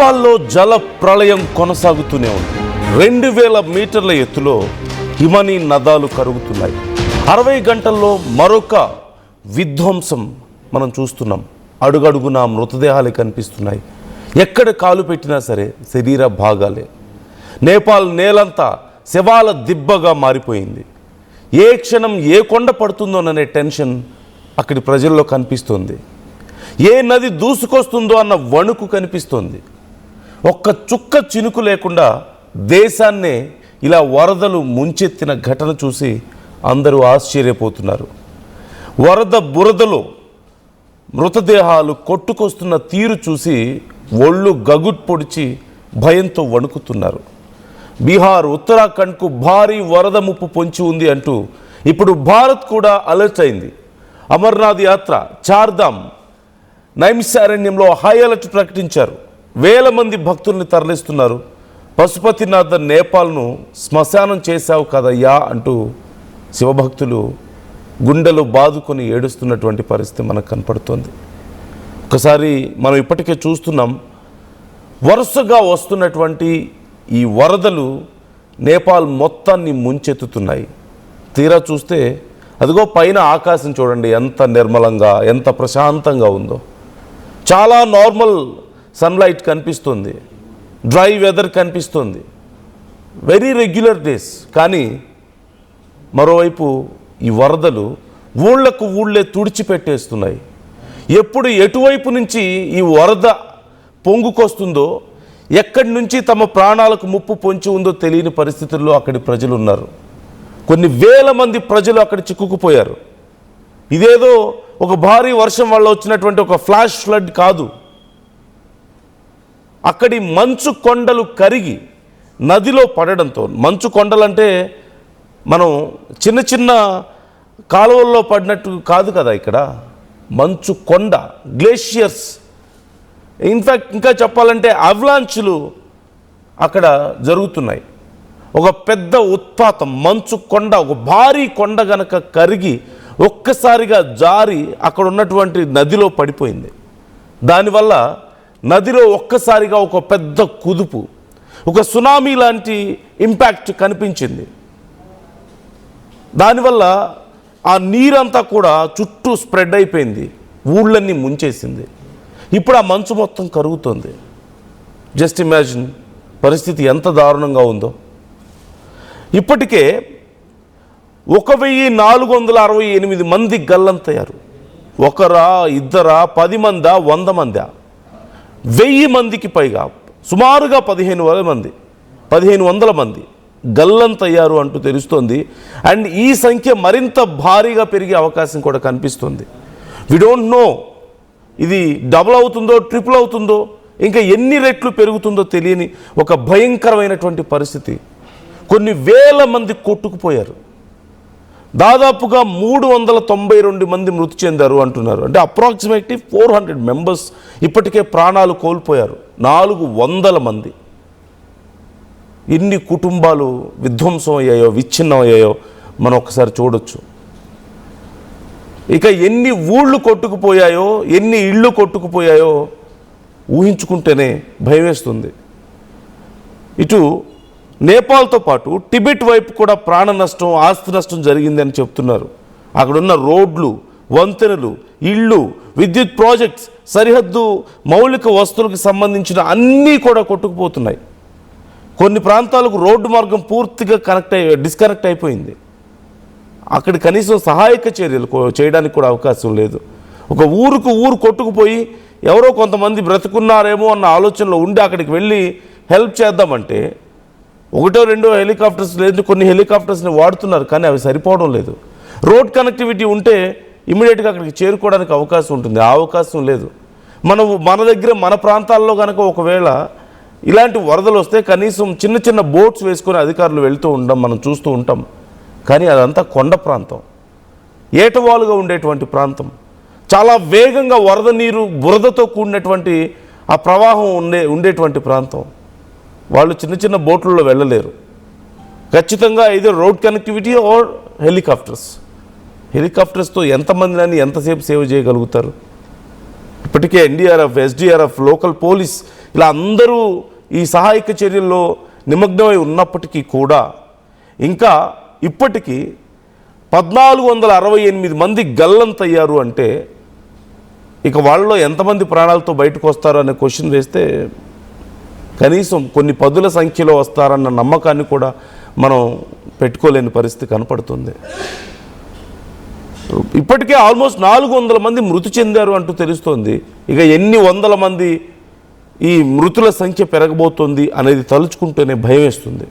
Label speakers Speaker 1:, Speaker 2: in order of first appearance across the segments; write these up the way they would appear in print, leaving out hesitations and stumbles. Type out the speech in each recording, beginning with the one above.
Speaker 1: నేపాల్లో జల ప్రళయం కొనసాగుతూనే ఉంది. 2000 మీటర్ల ఎత్తులో హిమనీ నదాలు కరుగుతున్నాయి. 60 గంటల్లో మరొక విధ్వంసం మనం చూస్తున్నాం. అడుగడుగున మృతదేహాలు కనిపిస్తున్నాయి. ఎక్కడ కాలు పెట్టినా సరే శరీర భాగాలే. నేపాల్ నేలంతా శవాల దిబ్బగా మారిపోయింది. ఏ క్షణం ఏ కొండ పడుతుందోననే టెన్షన్ అక్కడి ప్రజల్లో కనిపిస్తుంది. ఏ నది దూసుకొస్తుందో అన్న వణుకు కనిపిస్తోంది. ఒక్క చుక్క చినుకు లేకుండా దేశాన్నే ఇలా వరదలు ముంచెత్తిన ఘటన చూసి అందరూ ఆశ్చర్యపోతున్నారు. వరద బురదలో మృతదేహాలు కొట్టుకొస్తున్న తీరు చూసి ఒళ్ళు గగుట్ పొడిచి భయంతో వణుకుతున్నారు. బీహార్, ఉత్తరాఖండ్కు భారీ వరద ముప్పు పొంచి ఉంది అంటూ ఇప్పుడు భారత్ కూడా అలర్ట్ అయింది. అమర్నాథ్ యాత్ర, చార్ధామ్, నైమిషారణ్యంలో హై అలర్ట్ ప్రకటించారు. వేల మంది భక్తుల్ని తరలిస్తున్నారు. పశుపతినాథ్ నేపాల్ను శ్మశానం చేశావు కదయ్యా అంటూ శివభక్తులు గుండెలు బాదుకొని ఏడుస్తున్నటువంటి పరిస్థితి మనకు కనపడుతోంది. ఒకసారి మనం ఇప్పటికే చూస్తున్నాం, వరుసగా వస్తున్నటువంటి ఈ వరదలు నేపాల్ మొత్తాన్ని ముంచెత్తుతున్నాయి. తీరా చూస్తే అదిగో పైన ఆకాశం చూడండి ఎంత నిర్మలంగా, ఎంత ప్రశాంతంగా ఉందో. చాలా నార్మల్ సన్లైట్ కనిపిస్తుంది, డ్రై వెదర్ కనిపిస్తుంది, వెరీ రెగ్యులర్ డేస్. కానీ మరోవైపు ఈ వరదలు ఊళ్ళకు ఊళ్ళే తుడిచిపెట్టేస్తున్నాయి. ఎప్పుడు ఎటువైపు నుంచి ఈ వరద పొంగుకొస్తుందో, ఎక్కడి నుంచి తమ ప్రాణాలకు ముప్పు పొంచి ఉందో తెలియని పరిస్థితుల్లో అక్కడి ప్రజలు ఉన్నారు. కొన్ని వేల మంది ప్రజలు అక్కడ చిక్కుకుపోయారు. ఇదేదో ఒక భారీ వర్షం వల్ల వచ్చినటువంటి ఒక ఫ్లాష్ ఫ్లడ్ కాదు. అక్కడి మంచు కొండలు కరిగి నదిలో పడడంతో, మంచు కొండలంటే మనం చిన్న చిన్న కాలువల్లో పడినట్టు కాదు కదా, ఇక్కడ మంచు కొండ, గ్లేషియర్స్, ఇన్ఫ్యాక్ట్ ఇంకా చెప్పాలంటే అవలాంచ్లు అక్కడ జరుగుతున్నాయి. ఒక పెద్ద ఉత్పాతం, మంచు కొండ, ఒక భారీ కొండ గనక కరిగి ఒక్కసారిగా జారి అక్కడ ఉన్నటువంటి నదిలో పడిపోయింది. దానివల్ల నదిలో ఒక్కసారిగా ఒక పెద్ద కుదుపు, ఒక సునామీ లాంటి ఇంపాక్ట్ కనిపించింది. దానివల్ల ఆ నీరంతా కూడా చుట్టూ స్ప్రెడ్ అయిపోయింది, ఊళ్ళన్నీ ముంచేసింది. ఇప్పుడు ఆ మంచు మొత్తం కరుగుతుంది. జస్ట్ ఇమాజిన్ పరిస్థితి ఎంత దారుణంగా ఉందో. ఇప్పటికే 1468 మంది గల్లంతయ్యారు. ఒకరా, ఇద్దరా, 10 మందా, 100 మందా? 1000 మందికి పైగా, సుమారుగా 1500 మంది గల్లంతయ్యారు అంటూ తెలుస్తోంది. అండ్ ఈ సంఖ్య మరింత భారీగా పెరిగే అవకాశం కూడా కనిపిస్తుంది. వి డోంట్ నో ఇది డబుల్ అవుతుందో, ట్రిపుల్ అవుతుందో, ఇంకా ఎన్ని రెట్లు పెరుగుతుందో తెలియని ఒక భయంకరమైనటువంటి పరిస్థితి. కొన్ని వేల మంది కొట్టుకుపోయారు. దాదాపుగా 392 మంది మృతి చెందారు అంటున్నారు. అంటే అప్రాక్సిమేట్లీ 400 మెంబర్స్ ఇప్పటికే ప్రాణాలు కోల్పోయారు. 400 మంది. ఎన్ని కుటుంబాలు విధ్వంసం అయ్యాయో, విచ్ఛిన్నం అయ్యాయో మనం ఒకసారి చూడొచ్చు. ఇక ఎన్ని ఊళ్ళు కొట్టుకుపోయాయో, ఎన్ని ఇళ్ళు కొట్టుకుపోయాయో ఊహించుకుంటేనే భయం వేస్తుంది. ఇటు నేపాల్తో పాటు టిబెట్ వైపు కూడా ప్రాణ నష్టం, ఆస్తి నష్టం జరిగిందని చెప్తున్నారు. అక్కడున్న రోడ్లు, వంతెనలు, ఇళ్ళు, విద్యుత్ ప్రాజెక్ట్స్, సరిహద్దు మౌలిక వస్తువులకు సంబంధించిన అన్నీ కూడా కొట్టుకుపోతున్నాయి. కొన్ని ప్రాంతాలకు రోడ్డు మార్గం పూర్తిగా డిస్కనెక్ట్ అయిపోయింది. అక్కడ కనీసం సహాయక చర్యలు చేయడానికి కూడా అవకాశం లేదు. ఒక ఊరుకు ఊరు కొట్టుకుపోయి ఎవరో కొంతమంది బ్రతుకున్నారేమో అన్న ఆలోచనలో ఉండి అక్కడికి వెళ్ళి హెల్ప్ చేద్దామంటే 1-2 హెలికాప్టర్స్ లేదు, కొన్ని హెలికాప్టర్స్ని వాడుతున్నారు, కానీ అవి సరిపోవడం లేదు. రోడ్ కనెక్టివిటీ ఉంటే ఇమీడియట్గా అక్కడికి చేరుకోవడానికి అవకాశం ఉంటుంది. ఆ అవకాశం లేదు. మన దగ్గర మన ప్రాంతాల్లో కనుక ఒకవేళ ఇలాంటి వరదలు వస్తే కనీసం చిన్న చిన్న బోట్స్ వేసుకొని అధికారులు వెళ్తూ ఉండడం మనం చూస్తూ ఉంటాం. కానీ అదంతా కొండ ప్రాంతం, ఏటవాలుగా ఉండేటువంటి ప్రాంతం. చాలా వేగంగా వరద నీరు, బురదతో కూడినటువంటి ఆ ప్రవాహం ఉండేటువంటి ప్రాంతం. వాళ్ళు చిన్న చిన్న బోట్లలో వెళ్ళలేరు. ఖచ్చితంగా ఇది రోడ్ కనెక్టివిటీ ఆర్ హెలికాప్టర్స్తో ఎంతసేపు సేవ్ చేయగలుగుతారు? ఇప్పటికే ఎన్డీఆర్ఎఫ్, ఎస్డీఆర్ఎఫ్, లోకల్ పోలీస్ ఇలా అందరూ ఈ సహాయక చర్యల్లో నిమగ్నమై ఉన్నప్పటికీ కూడా ఇంకా ఇప్పటికీ 1468 మంది గల్లంతయ్యారు అంటే ఇక వాళ్ళలో ఎంతమంది ప్రాణాలతో బయటకు వస్తారు అనే క్వశ్చన్ వేస్తే కనీసం కొన్ని పదుల సంఖ్యలో వస్తారన్న నమ్మకాన్ని కూడా మనం పెట్టుకోలేని పరిస్థితి కనపడుతుంది. ఇప్పటికే ఆల్మోస్ట్ 400 మంది మృతి చెందారు అంటూ తెలుస్తోంది. ఇక ఎన్ని వందల మంది ఈ మృతుల సంఖ్య పెరగబోతోంది అనేది తలుచుకుంటేనే భయం వేస్తుంది.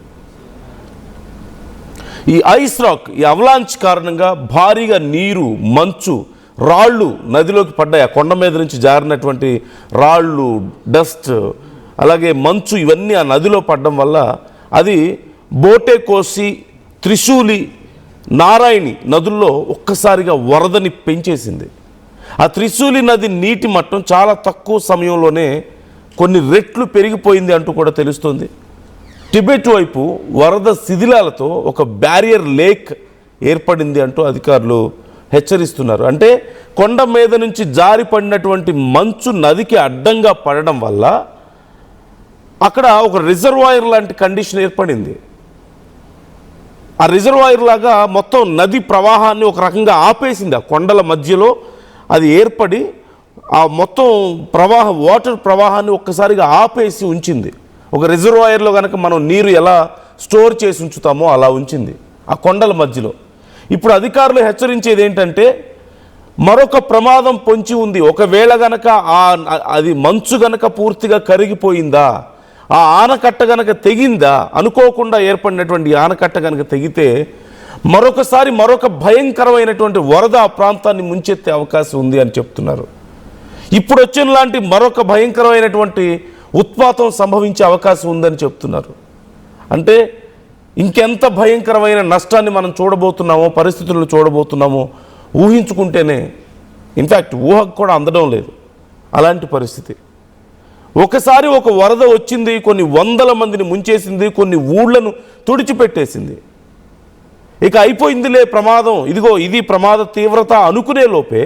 Speaker 1: ఈ ఐస్ రాక్, ఈ అవలాంచ్ కారణంగా భారీగా నీరు, మంచు, రాళ్ళు నదిలోకి పడ్డాయి. ఆ కొండ మీద నుంచి జారినటువంటి రాళ్ళు, డస్ట్, అలాగే మంచు ఇవన్నీ ఆ నదిలో పడడం వల్ల అది బోటేకోసి, త్రిశూలి, నారాయణి నదుల్లో ఒక్కసారిగా వరదని పెంచేసింది. ఆ త్రిశూలి నది నీటి మట్టం చాలా తక్కువ సమయంలోనే కొన్ని రెట్లు పెరిగిపోయింది అంటూ కూడా తెలుస్తుంది. టిబెట్ వైపు వరద శిథిలాలతో ఒక బ్యారియర్ లేక్ ఏర్పడింది అంటూ అధికారులు హెచ్చరిస్తున్నారు. అంటే కొండ మీద నుంచి జారి పడినటువంటి మంచు నదికి అడ్డంగా పడడం వల్ల అక్కడ ఒక రిజర్వాయర్ లాంటి కండిషన్ ఏర్పడింది. ఆ రిజర్వాయర్ లాగా మొత్తం నది ప్రవాహాన్ని ఒక రకంగా ఆపేసింది. ఆ కొండల మధ్యలో అది ఏర్పడి ఆ మొత్తం వాటర్ ప్రవాహాన్ని ఒక్కసారిగా ఆపేసి ఉంచింది. ఒక రిజర్వాయర్లో కనుక మనం నీరు ఎలా స్టోర్ చేసి ఉంచుతామో అలా ఉంచింది ఆ కొండల మధ్యలో. ఇప్పుడు అధికారులు హెచ్చరించేది ఏంటంటే మరొక ప్రమాదం పొంచి ఉంది. ఒకవేళ గనక అది మంచు గనక పూర్తిగా కరిగిపోయిందా, ఆ ఆనకట్ట గనక తెగిందా, అనుకోకుండా ఏర్పడినటువంటి ఆనకట్ట గనక తెగితే మరొక భయంకరమైనటువంటి వరద ఆ ప్రాంతాన్ని ముంచెత్తే అవకాశం ఉంది అని చెప్తున్నారు. ఇప్పుడు వచ్చిన లాంటి మరొక భయంకరమైనటువంటి ఉత్పాతం సంభవించే అవకాశం ఉందని చెప్తున్నారు. అంటే ఇంకెంత భయంకరమైన నష్టాన్ని మనం చూడబోతున్నామో, పరిస్థితులను చూడబోతున్నామో ఊహించుకుంటేనే ఇన్ఫ్యాక్ట్ ఊహకు కూడా అందడం లేదు అలాంటి పరిస్థితి. ఒకసారి ఒక వరద వచ్చింది, కొన్ని వందల మందిని ముంచేసింది, కొన్ని ఊళ్ళను తుడిచిపెట్టేసింది. ఇక అయిపోయిందిలే ప్రమాదం, ఇదిగో ఇది ప్రమాద తీవ్రత అనుకునే లోపే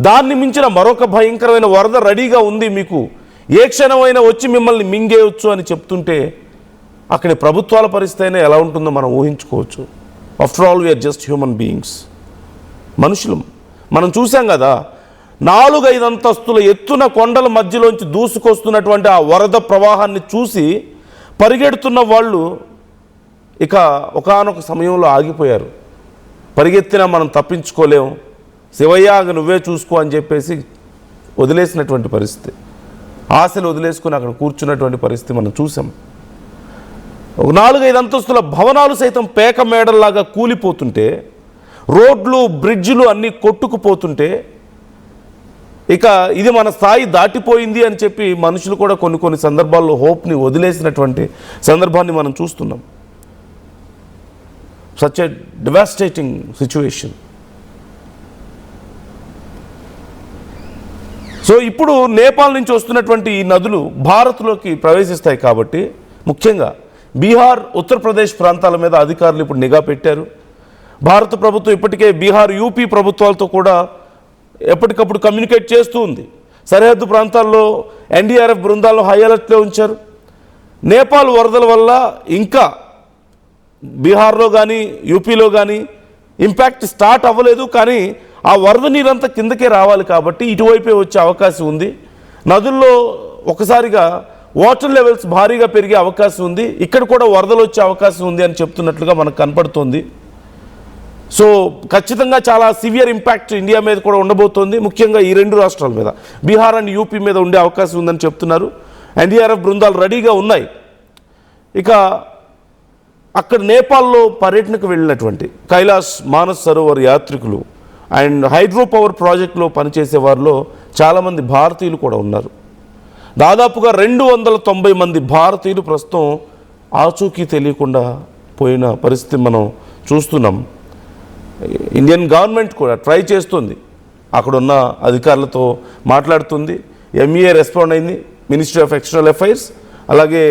Speaker 1: దాన్ని మించిన మరొక భయంకరమైన వరద రెడీగా ఉంది, మీకు ఏ క్షణమైనా వచ్చి మిమ్మల్ని మింగేయచ్చు అని చెప్తుంటే అక్కడి ప్రభుత్వాల పరిస్థితి అయినా ఎలా ఉంటుందో మనం ఊహించుకోవచ్చు. After all we are just human beings, మనుషులం. మనం చూసాం కదా 4-5 అంతస్తుల ఎత్తున కొండల మధ్యలోంచి దూసుకొస్తున్నటువంటి ఆ వరద ప్రవాహాన్ని చూసి పరిగెడుతున్న వాళ్ళు ఇక ఒకానొక సమయంలో ఆగిపోయారు. పరిగెత్తినా మనం తప్పించుకోలేము, శివయ్య నువ్వే చూసుకో అని చెప్పేసి వదిలేసినటువంటి పరిస్థితి, ఆశలు వదిలేసుకుని అక్కడ కూర్చున్నటువంటి పరిస్థితి మనం చూసాం. 4-5 అంతస్తుల భవనాలు సైతం పేక మేడల్లాగా కూలిపోతుంటే, రోడ్లు, బ్రిడ్జిలు అన్నీ కొట్టుకుపోతుంటే ఇక ఇది మన స్థాయి దాటిపోయింది అని చెప్పి మనుషులు కూడా కొన్ని సందర్భాల్లో హోప్ని వదిలేసినటువంటి సందర్భాన్ని మనం చూస్తున్నాం. Such a devastating situation. So ఇప్పుడు నేపాల్ నుంచి వస్తున్నటువంటి ఈ నదులు భారత్లోకి ప్రవేశిస్తాయి కాబట్టి ముఖ్యంగా బీహార్, ఉత్తరప్రదేశ్ ప్రాంతాల మీద అధికారులు ఇప్పుడు నిఘా పెట్టారు. భారత ప్రభుత్వం ఇప్పటికే బీహార్, యూపీ ప్రభుత్వాలతో కూడా ఎప్పటికప్పుడు కమ్యూనికేట్ చేస్తూ ఉంది. సరిహద్దు ప్రాంతాల్లో ఎన్డీఆర్ఎఫ్ బృందాలను హై అలర్ట్లో ఉంచారు. నేపాల్ వరదల వల్ల ఇంకా బీహార్లో కానీ యూపీలో కానీ ఇంపాక్ట్ స్టార్ట్ అవ్వలేదు, కానీ ఆ వరద నీరంతా కిందకే రావాలి కాబట్టి ఇటువైపే వచ్చే అవకాశం ఉంది. నదుల్లో ఒకసారిగా వాటర్ లెవెల్స్ భారీగా పెరిగే అవకాశం ఉంది, ఇక్కడ కూడా వరదలు వచ్చే అవకాశం ఉంది అని చెప్తున్నట్లుగా మనకు కనపడుతోంది. సో ఖచ్చితంగా చాలా సివియర్ ఇంపాక్ట్ ఇండియా మీద కూడా ఉండబోతోంది. ముఖ్యంగా ఈ 2 రాష్ట్రాల మీద, బీహార్ అండ్ యూపీ మీద ఉండే అవకాశం ఉందని చెప్తున్నారు. ఎన్డీఆర్ఎఫ్ బృందాలు రెడీగా ఉన్నాయి. ఇక అక్కడ నేపాల్లో పర్యటనకు వెళ్ళినటువంటి కైలాస్ మానస్ సరోవర్ యాత్రికులు అండ్ హైడ్రో పవర్ ప్రాజెక్టులో పనిచేసే వారిలో చాలామంది భారతీయులు కూడా ఉన్నారు. దాదాపుగా 290 మంది భారతీయులు ప్రస్తుతం ఆచూకీ తెలియకుండా పోయిన పరిస్థితి మనం చూస్తున్నాం. ఇండియన్ గవర్నమెంట్ కూడా ట్రై చేస్తుంది, అక్కడున్న అధికారులతో మాట్లాడుతుంది. ఎంఈఏ రెస్పాండ్ అయింది, మినిస్ట్రీ ఆఫ్ ఎక్స్టర్నల్ అఫైర్స్, అలాగే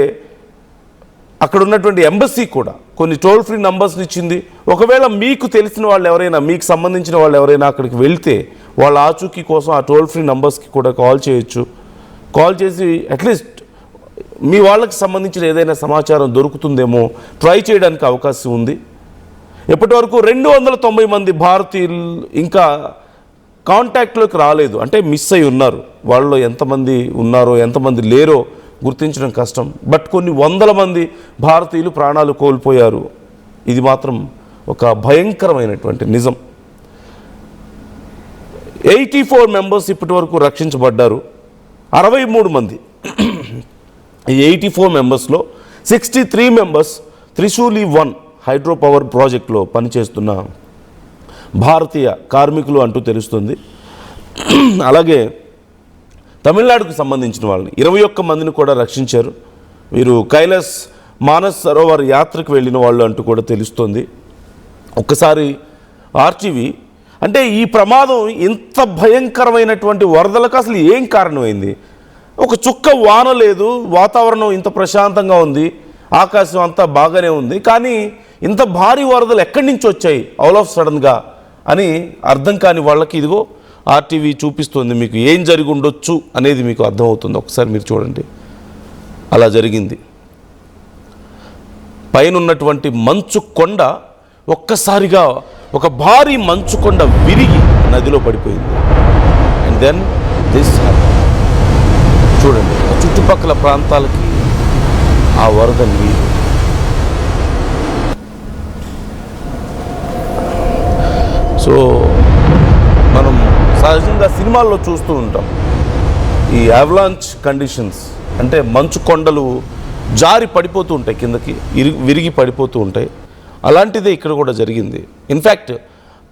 Speaker 1: అక్కడ ఉన్నటువంటి ఎంబసీ కూడా కొన్ని టోల్ ఫ్రీ నంబర్స్ని ఇచ్చింది. ఒకవేళ మీకు తెలిసిన వాళ్ళు ఎవరైనా, మీకు సంబంధించిన వాళ్ళు ఎవరైనా అక్కడికి వెళ్తే వాళ్ళ ఆచూకీ కోసం ఆ టోల్ ఫ్రీ నంబర్స్కి కూడా కాల్ చేయొచ్చు. కాల్ చేసి అట్లీస్ట్ మీ వాళ్ళకి సంబంధించిన ఏదైనా సమాచారం దొరుకుతుందేమో ట్రై చేయడానికి అవకాశం ఉంది. ఇప్పటి వరకు 290 మంది భారతీయులు ఇంకా కాంటాక్ట్లోకి రాలేదు, అంటే మిస్ అయి ఉన్నారు. వాళ్ళలో ఎంతమంది ఉన్నారో ఎంతమంది లేరో గుర్తించడం కష్టం. బట్ కొన్ని వందల మంది భారతీయులు ప్రాణాలు కోల్పోయారు. ఇది మాత్రం ఒక భయంకరమైనటువంటి నిజం. 84 మెంబర్స్ ఇప్పటి వరకు రక్షించబడ్డారు. 63 మంది ఈ 84 మెంబర్స్లో 63 మెంబర్స్ త్రిశూలి-1 హైడ్రో పవర్ ప్రాజెక్టులో పనిచేస్తున్న భారతీయ కార్మికులు అంటూ తెలుస్తుంది. అలాగే తమిళనాడుకు సంబంధించిన వాళ్ళని 21 మందిని కూడా రక్షించారు. వీరు కైలాస్ మానస్ సరోవర్ యాత్రకు వెళ్ళిన వాళ్ళు అంటూ కూడా తెలుస్తుంది. ఒక్కసారి ఆర్టీవీ అంటే ఈ ప్రమాదం ఇంత భయంకరమైనటువంటి వరదలకు అసలు ఏం కారణమైంది? ఒక చుక్క వాన లేదు, వాతావరణం ఇంత ప్రశాంతంగా ఉంది, ఆకాశం అంతా బాగానే ఉంది, కానీ ఇంత భారీ వరదలు ఎక్కడి నుంచి వచ్చాయి ఆల్ ఆఫ్ సడన్గా అని అర్థం కాని వాళ్ళకి ఇదిగో ఆర్టీవీ చూపిస్తుంది. మీకు ఏం జరిగి ఉండొచ్చు అనేది మీకు అర్థమవుతుంది. ఒకసారి మీరు చూడండి, అలా జరిగింది. పైన ఉన్నటువంటి మంచు కొండ ఒక్కసారిగా ఒక భారీ మంచు కొండ విరిగి నదిలో పడిపోయింది. అండ్ దెన్ దిస్ చూడండి, చుట్టుపక్కల ప్రాంతాలకి ఆ వరద నీరు. సో మనం సహజంగా సినిమాల్లో చూస్తూ ఉంటాం ఈ అవలాంచ్ కండిషన్స్, అంటే మంచు కొండలు జారి పడిపోతూ ఉంటాయి, కిందకి విరిగి పడిపోతూ ఉంటాయి. అలాంటిదే ఇక్కడ కూడా జరిగింది. ఇన్ఫ్యాక్ట్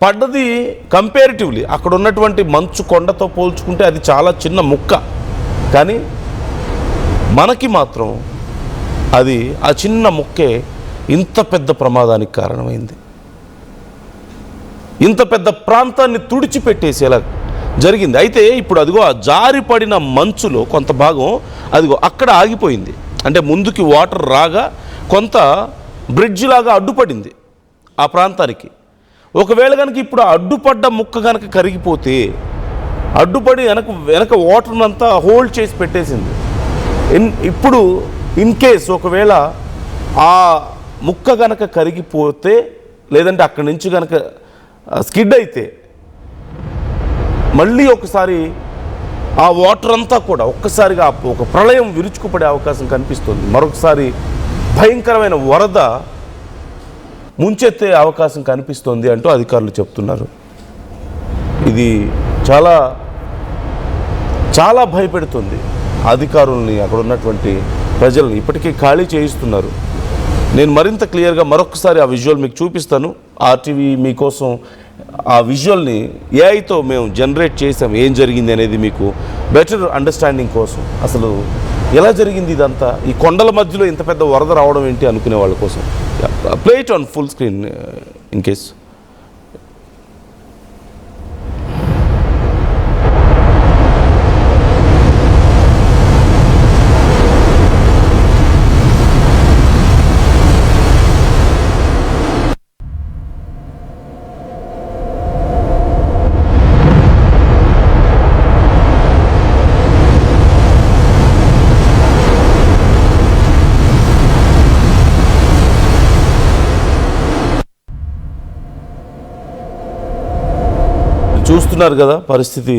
Speaker 1: పడ్డది కంపారిటివ్లీ అక్కడ ఉన్నటువంటి మంచు కొండతో పోల్చుకుంటే అది చాలా చిన్న ముక్క, కానీ మనకి మాత్రం అది ఆ చిన్న ముక్కే ఇంత పెద్ద ప్రమాదానికి కారణమైంది. ఇంత పెద్ద ప్రాంతాన్ని తుడిచిపెట్టేసేలా జరిగింది. అయితే ఇప్పుడు అదిగో ఆ జారిపడిన మంచులో కొంత భాగం అదిగో అక్కడ ఆగిపోయింది. అంటే ముందుకి వాటర్ రాగా కొంత బ్రిడ్జ్ లాగా అడ్డుపడింది ఆ ప్రాంతానికి. ఒకవేళ కనుక ఇప్పుడు అడ్డుపడ్డ ముక్క కనుక కరిగిపోతే, అడ్డుపడి వెనక వాటర్ని అంతా హోల్డ్ చేసి పెట్టేసింది. ఇప్పుడు ఇన్ కేస్ ఒకవేళ ఆ ముక్క కనుక కరిగిపోతే, లేదంటే అక్కడి నుంచి కనుక స్కిడ్ అయితే, మళ్ళీ ఒకసారి ఆ వాటర్ అంతా కూడా ఒక్కసారిగా ఒక ప్రళయం విరుచుకుపడే అవకాశం కనిపిస్తుంది. మరొకసారి భయంకరమైన వరద ముంచెత్తే అవకాశం కనిపిస్తోంది అంటూ అధికారులు చెప్తున్నారు. ఇది చాలా చాలా భయపెడుతుంది అధికారుల్ని, అక్కడ ఉన్నటువంటి ప్రజల్ని. ఇప్పటికీ ఖాళీ చేయిస్తున్నారు. నేను మరింత క్లియర్గా మరొకసారి ఆ విజువల్ మీకు చూపిస్తాను. ఆర్టీవీ మీకోసం ఆ విజువల్ని ఏఐతో మేము జనరేట్ చేసాం, ఏం జరిగింది అనేది మీకు బెటర్ అండర్స్టాండింగ్ కోసం. అసలు ఎలా జరిగింది ఇదంతా, ఈ కొండల మధ్యలో ఇంత పెద్ద వరద రావడం ఏంటి అనుకునే వాళ్ళ కోసం. Play it on full screen in case. చూస్తున్నారు కదా పరిస్థితి,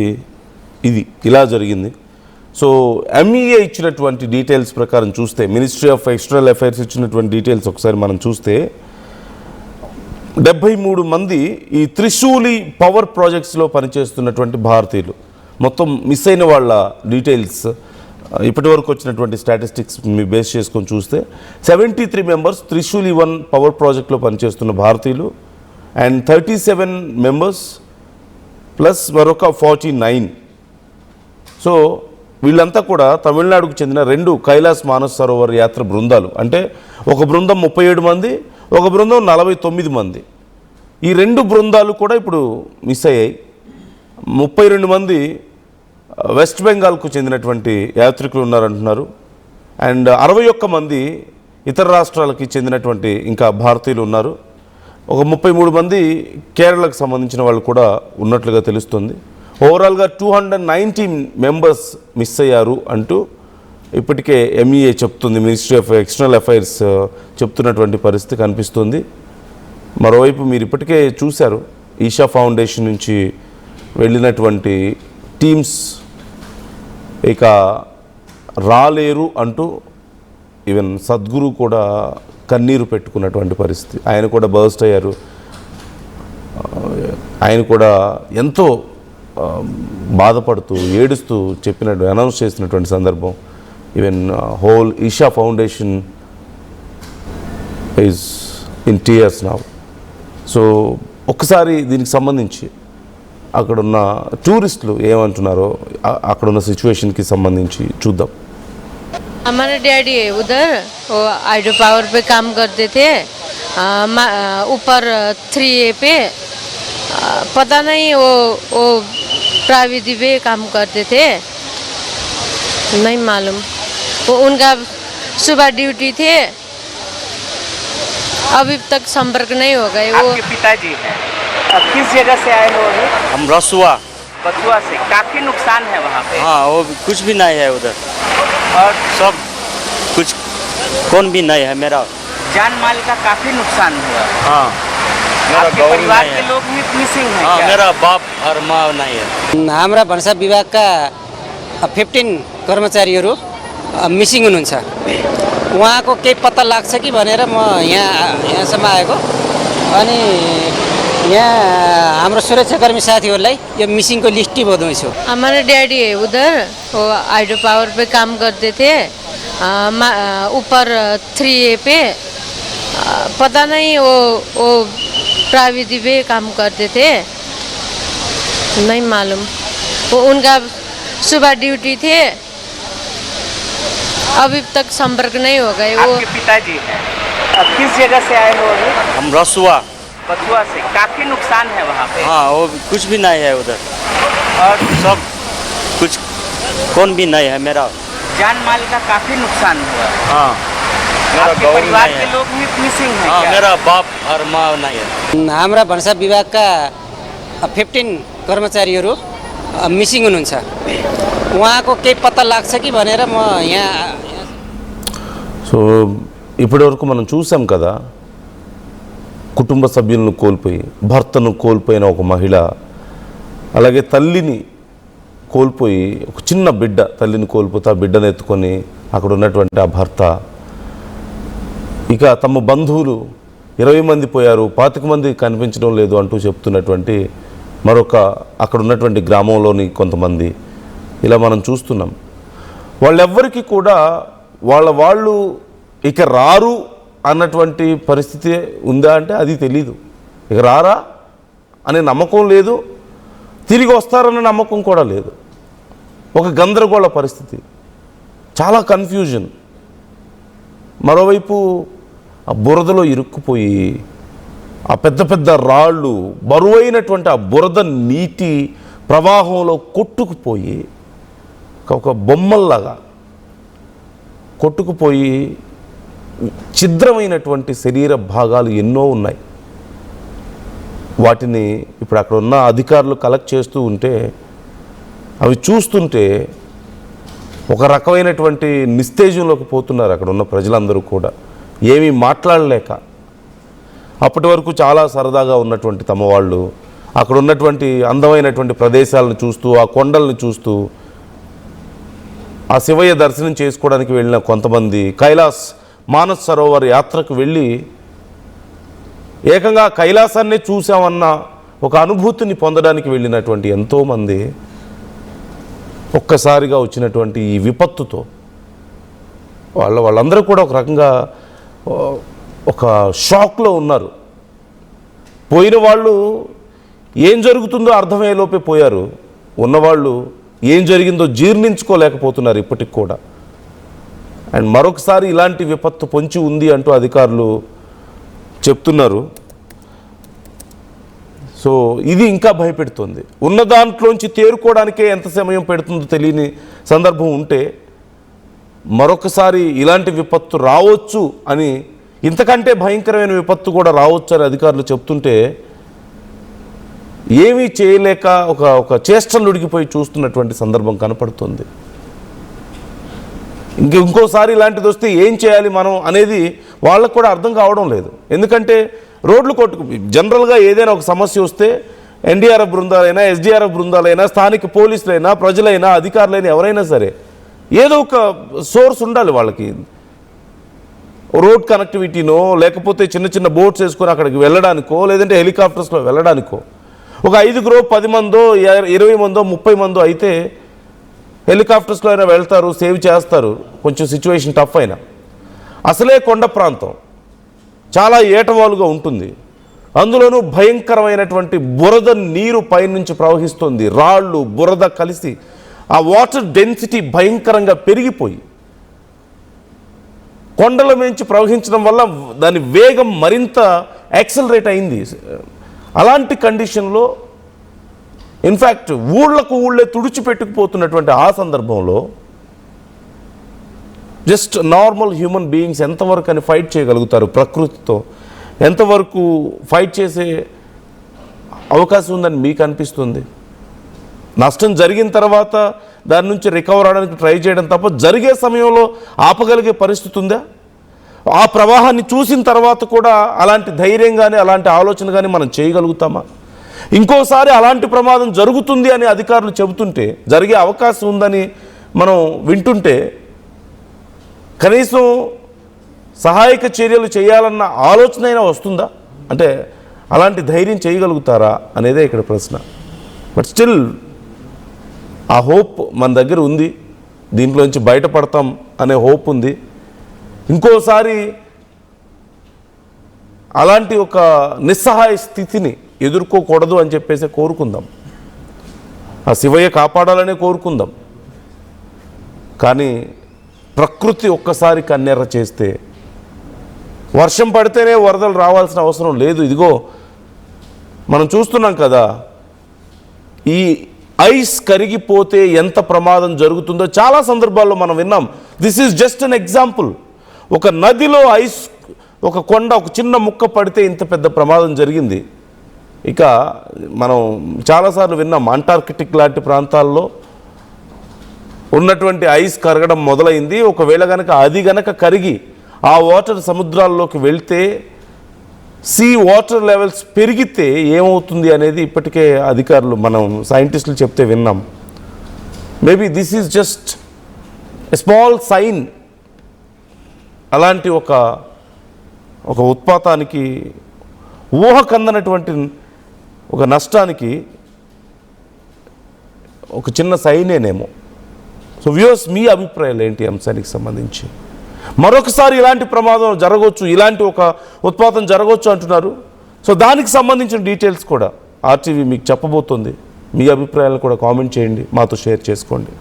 Speaker 1: ఇది ఇలా జరిగింది. సో ఎంఈఏ ఇచ్చినటువంటి డీటెయిల్స్ ప్రకారం చూస్తే, మినిస్ట్రీ ఆఫ్ ఎక్స్టర్నల్ అఫైర్స్ ఇచ్చినటువంటి డీటెయిల్స్ ఒకసారి మనం చూస్తే, 73 మంది ఈ త్రిశూలి పవర్ ప్రాజెక్ట్స్లో పనిచేస్తున్నటువంటి భారతీయులు. మొత్తం మిస్ అయిన వాళ్ళ డీటెయిల్స్ ఇప్పటి వరకు వచ్చినటువంటి స్టాటిస్టిక్స్ మీ బేస్ చేసుకొని చూస్తే 73 మెంబర్స్ త్రిశూలి-1 పవర్ ప్రాజెక్ట్లో పనిచేస్తున్న భారతీయులు, అండ్ 37 మెంబర్స్ ప్లస్ మరొక 49. సో వీళ్ళంతా కూడా తమిళనాడుకు చెందిన 2 కైలాస్ మానస్ సరోవర్ యాత్ర బృందాలు. అంటే ఒక బృందం 37 మంది, ఒక బృందం 49 మంది. ఈ 2 బృందాలు కూడా ఇప్పుడు మిస్ అయ్యాయి. 32 మంది వెస్ట్ బెంగాల్కు చెందినటువంటి యాత్రికులు ఉన్నారంటున్నారు. అండ్ 61 మంది ఇతర రాష్ట్రాలకి చెందినటువంటి ఇంకా భారతీయులు ఉన్నారు. ఒక 33 మంది కేరళకు సంబంధించిన వాళ్ళు కూడా ఉన్నట్లుగా తెలుస్తుంది. ఓవరాల్గా 290 మెంబర్స్ మిస్ అయ్యారు అంటూ ఇప్పటికే MEA చెప్తుంది, మినిస్ట్రీ ఆఫ్ ఎక్స్టర్నల్ అఫైర్స్ చెప్తున్నటువంటి పరిస్థితి కనిపిస్తుంది. మరోవైపు మీరు ఇప్పటికే చూశారు, ఈషా ఫౌండేషన్ నుంచి వెళ్ళినటువంటి టీమ్స్ ఇక రాలేరు అంటూ ఈవెన్ సద్గురు కూడా కన్నీరు పెట్టుకున్నటువంటి పరిస్థితి. ఆయన కూడా బర్స్ట్ అయ్యారు. ఆయన కూడా ఎంతో బాధపడుతూ ఏడుస్తూ చెప్పినట్టు అనౌన్స్ చేసినటువంటి సందర్భం. Even whole Isha Foundation is in tears now. So ఒక్కసారి దీనికి సంబంధించి అక్కడున్న టూరిస్టులు ఏమంటున్నారో అక్కడున్న సిచ్యువేషన్కి సంబంధించి చూద్దాం.
Speaker 2: हमारे डैडी उधर वो हाइड्रो पावर पे काम करते थे, ऊपर 3A पे पता नहीं वो प्राविधि पे काम करते थे, नहीं मालूम। वो उनका सुबह ड्यूटी थे, अभी तक संपर्क नहीं हो गए। वो
Speaker 3: आपके पिताजी हैं, अब किस जगह से आए हो अभी?
Speaker 4: हम रसुआ।
Speaker 3: बथुआ से। काफी नुकसान है वहाँ पे।
Speaker 4: हाँ, वो कुछ भी नहीं है उधर,
Speaker 3: और
Speaker 4: सब कुछ कौन भी नहीं है। मेरा
Speaker 3: जान माल का काफी नुकसान हुआ।
Speaker 4: हाँ, मेरा
Speaker 3: आपके
Speaker 4: गौर
Speaker 3: परिवार
Speaker 4: नहीं
Speaker 3: के
Speaker 4: है।
Speaker 3: लोग भी मिसिंग हैं
Speaker 4: हाँ,
Speaker 3: क्या?
Speaker 4: मेरा बाप और माँ नहीं है।
Speaker 5: हाम्रा भन्सा विभागका 15 कर्मचारीहरू मिसिङ हुनुहुन्छ। उहाँको केही पत्ता लाग्छ कि भनेर म यहाँसम्म आएको। अनि यहाँ हाम्रो सुरक्षाकर्मी साथीहरूलाई यो मिसिङको लिस्टै बताउँछु।
Speaker 2: हमारे डैडी उधर वो हाइड्रो पावर पे काम करते थे, ऊपर 3A पे पता नहीं वो प्राविधि पे काम करते थे, नहीं मालूम। वो उनका सुबह ड्यूटी थे, अभी तक संपर्क नहीं हो गए। वो
Speaker 3: आपके पिताजी हैं, अब किस जगह से आए हो अभी?
Speaker 4: हम रसुआ।
Speaker 3: बथुआ से। काफी नुकसान है वहाँ पे।
Speaker 4: हाँ, वो कुछ भी नहीं है उधर,
Speaker 3: और
Speaker 4: सब कुछ कौन भी नहीं है। मेरा
Speaker 3: जान माल का काफी नुकसान हुआ।
Speaker 4: हाँ, मेरा
Speaker 3: आपके
Speaker 4: गौर
Speaker 3: परिवार
Speaker 4: नहीं
Speaker 3: के
Speaker 4: है।
Speaker 3: लोग भी मिसिंग हैं
Speaker 4: हाँ,
Speaker 3: क्या?
Speaker 4: मेरा बाप और माँ नहीं है।
Speaker 5: हाम्रा भन्सा विभागका 15 कर्मचारीहरू मिसिङ हुनुहुन्छ। उहाँको केही पत्ता लाग्छ कि भनेर म यहाँ
Speaker 1: సో ఇప్పటివరకు మనం చూసాం కదా, కుటుంబ సభ్యులను కోల్పోయి భర్తను కోల్పోయిన ఒక మహిళ, అలాగే తల్లిని కోల్పోయి ఒక చిన్న బిడ్డ, తల్లిని కోల్పోతే ఆ బిడ్డను ఎత్తుకొని అక్కడ ఉన్నటువంటి ఆ భర్త, ఇక తమ బంధువులు 20 మంది పోయారు, 25 మంది కనిపించడం లేదు అంటూ చెప్తున్నటువంటి మరొక అక్కడ ఉన్నటువంటి గ్రామంలోని కొంతమంది, ఇలా మనం చూస్తున్నాం. వాళ్ళెవ్వరికీ కూడా వాళ్ళు ఇక రారు అన్నటువంటి పరిస్థితి ఉందా అంటే అది తెలీదు. ఇక రారా అనే నమ్మకం లేదు, తిరిగి వస్తారనే నమ్మకం కూడా లేదు. ఒక గందరగోళ పరిస్థితి, చాలా కన్ఫ్యూజన్. మరోవైపు ఆ బురదలో ఇరుక్కుపోయి ఆ పెద్ద పెద్ద రాళ్ళు, బరువైనటువంటి ఆ బురద నీటి ప్రవాహంలో కొట్టుకుపోయి ఒక బొమ్మల్లాగా కొట్టుకుపోయి ఛిద్రమైనటువంటి శరీర భాగాలు ఎన్నో ఉన్నాయి. వాటిని ఇప్పుడు అక్కడ ఉన్న అధికారులు కలెక్ట్ చేస్తూ ఉంటే, అవి చూస్తుంటే ఒక రకమైనటువంటి నిస్తేజంలోకి పోతున్నారు అక్కడ ఉన్న ప్రజలందరూ కూడా, ఏమీ మాట్లాడలేక. అప్పటి వరకు చాలా సరదాగా ఉన్నటువంటి తమ వాళ్ళు అక్కడ ఉన్నటువంటి అందమైనటువంటి ప్రదేశాలను చూస్తూ, ఆ కొండలను చూస్తూ, ఆ శివయ్య దర్శనం చేసుకోవడానికి వెళ్ళిన కొంతమంది, కైలాస్ మానస్ సరోవర్ యాత్రకు వెళ్ళి ఏకంగా కైలాసాన్నే చూసామన్న ఒక అనుభూతిని పొందడానికి వెళ్ళినటువంటి ఎంతోమంది ఒక్కసారిగా వచ్చినటువంటి ఈ విపత్తుతో వాళ్ళందరూ కూడా ఒక రకంగా ఒక షాక్లో ఉన్నారు. పోయిన వాళ్ళు ఏం జరుగుతుందో అర్థమయ్యేలోపే పోయారు, ఉన్నవాళ్ళు ఏం జరిగిందో జీర్ణించుకోలేకపోతున్నారు ఇప్పటికి కూడా. అండ్ మరొకసారి ఇలాంటి విపత్తు పొంచి ఉంది అంటూ అధికారులు చెప్తున్నారు. సో ఇది ఇంకా భయపెడుతుంది. ఉన్న దాంట్లోంచి తేరుకోవడానికే ఎంత సమయం పెడుతుందో తెలియని సందర్భం ఉంటే, మరొకసారి ఇలాంటి విపత్తు రావచ్చు అని, ఇంతకంటే భయంకరమైన విపత్తు కూడా రావచ్చు అని అధికారులు చెప్తుంటే ఏమీ చేయలేక ఒక చేష్టలు ఉడికిపోయి చూస్తున్నటువంటి సందర్భం కనపడుతుంది. ఇంకోసారి ఇలాంటిది వస్తే ఏం చేయాలి మనం అనేది వాళ్ళకు కూడా అర్థం కావడం లేదు. ఎందుకంటే రోడ్లు జనరల్గా ఏదైనా ఒక సమస్య వస్తే ఎన్డీఆర్ఎఫ్ బృందాలైనా, ఎస్డీఆర్ఎఫ్ బృందాలైనా, స్థానిక పోలీసులైనా, ప్రజలైనా, అధికారులైనా, ఎవరైనా సరే ఏదో ఒక సోర్స్ ఉండాలి వాళ్ళకి. రోడ్ కనెక్టివిటీనో, లేకపోతే చిన్న చిన్న బోట్స్ వేసుకొని అక్కడికి వెళ్ళడానికో, లేదంటే హెలికాప్టర్స్లో వెళ్ళడానికో. ఒక 5గురో 10 మందో 20 మందో 30 మందో అయితే హెలికాప్టర్స్లో అయినా వెళ్తారు, సేవ్ చేస్తారు, కొంచెం సిచ్యువేషన్ టఫ్ అయినా. అసలే కొండ ప్రాంతం చాలా ఏటవాలుగా ఉంటుంది, అందులోనూ భయంకరమైనటువంటి బురద నీరు పైనుంచి ప్రవహిస్తుంది. రాళ్ళు బురద కలిసి ఆ వాటర్ డెన్సిటీ భయంకరంగా పెరిగిపోయి కొండల నుంచి ప్రవహించడం వల్ల దాని వేగం మరింత యాక్సలరేట్ అయింది. అలాంటి కండిషన్లో ఇన్ఫ్యాక్ట్ ఊళ్ళే తుడిచిపెట్టుకుపోతున్నటువంటి ఆ సందర్భంలో జస్ట్ నార్మల్ హ్యూమన్ బీయింగ్స్ ఎంతవరకు అని ఫైట్ చేయగలుగుతారు ప్రకృతితో, ఎంతవరకు ఫైట్ చేసే అవకాశం ఉందని మీకు అనిపిస్తుంది? నష్టం జరిగిన తర్వాత దాని నుంచి రికవర్ అవడానికి ట్రై చేయడం తప్ప జరిగే సమయంలో ఆపగలిగే పరిస్థితి ఉందా? ఆ ప్రవాహాన్ని చూసిన తర్వాత కూడా అలాంటి ధైర్యం కానీ అలాంటి ఆలోచన కానీ మనం చేయగలుగుతామా? ఇంకోసారి అలాంటి ప్రమాదం జరుగుతుంది అని అధికారులు చెబుతుంటే, జరిగే అవకాశం ఉందని మనం వింటుంటే కనీసం సహాయక చర్యలు చేయాలన్న ఆలోచన అయినా వస్తుందా? అంటే అలాంటి ధైర్యం చేయగలుగుతారా అనేదే ఇక్కడ ప్రశ్న. బట్ స్టిల్ ఆ హోప్ మన దగ్గర ఉంది, దీంట్లోంచి బయటపడతాం అనే హోప్ ఉంది. ఇంకోసారి అలాంటి ఒక నిస్సహాయ స్థితిని ఎదుర్కోకూడదు అని చెప్పేసి కోరుకుందాం. ఆ శివయ్య కాపాడాలనే కోరుకుందాం. కానీ ప్రకృతి ఒక్కసారి కన్నెర్ర చేస్తే, వర్షం పడితేనే వరదలు రావాల్సిన అవసరం లేదు. ఇదిగో మనం చూస్తున్నాం కదా, ఈ ఐస్ కరిగిపోతే ఎంత ప్రమాదం జరుగుతుందో చాలా సందర్భాల్లో మనం విన్నాం. This is just an example. ఒక నదిలో ఐస్, ఒక కొండ, ఒక చిన్న ముక్క పడితే ఇంత పెద్ద ప్రమాదం జరిగింది. ఇక మనం చాలాసార్లు విన్నాం, అంటార్కిటిక్ లాంటి ప్రాంతాల్లో ఉన్నటువంటి ఐస్ కరగడం మొదలైంది. ఒకవేళ అది కరిగి ఆ వాటర్ సముద్రాల్లోకి వెళ్తే, సీ వాటర్ లెవెల్స్ పెరిగితే ఏమవుతుంది అనేది ఇప్పటికే అధికారులు, మనం సైంటిస్టులు చెప్తే విన్నాం. Maybe this is just a small sign. అలాంటి ఒక ఉత్పాతానికి, ఊహకందనటువంటి ఒక నష్టానికి ఒక చిన్న సైనేనేమో. సో వ్యూవర్స్, మీ అభిప్రాయాలు ఏంటి అంశానికి సంబంధించి? మరొకసారి ఇలాంటి ప్రమాదం జరగవచ్చు, ఇలాంటి ఒక ఉత్పాతం జరగవచ్చు అంటున్నారు. సో దానికి సంబంధించిన డీటెయిల్స్ కూడా RTV మీకు చెప్పబోతుంది. మీ అభిప్రాయాలు కూడా కామెంట్ చేయండి, మాతో షేర్ చేసుకోండి.